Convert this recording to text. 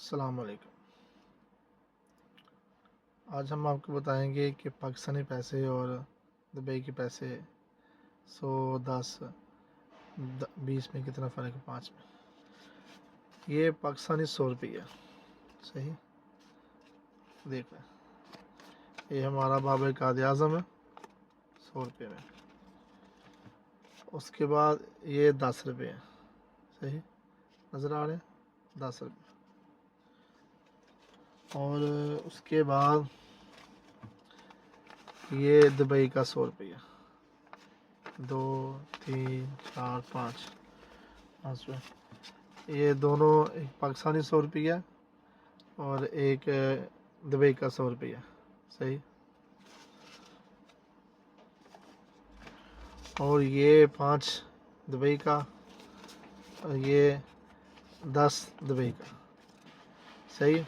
السلام علیکم۔ آج ہم آپ کو بتائیں گے کہ پاکستانی پیسے اور دبئی کے پیسے 100 10 20 میں کتنا فرق ہے، 5 میں۔ یہ پاکستانی 100 روپیہ صحیح دیکھ لیں، یہ ہمارا بابر قائد اعظم ہے 100 روپے میں۔ اس کے بعد یہ 10 روپے ہیں، صحیح نظر آ رہے ہیں 10 روپے۔ اور اس کے بعد یہ دبئی کا 100 روپیہ، 2 3 4 5 روپے۔ یہ دونوں ایک پاکستانی 100 روپیہ اور ایک دبئی کا 100 روپیہ، صحیح۔ اور یہ 5 دبئی کا اور یہ 10 دبئی کا، صحیح۔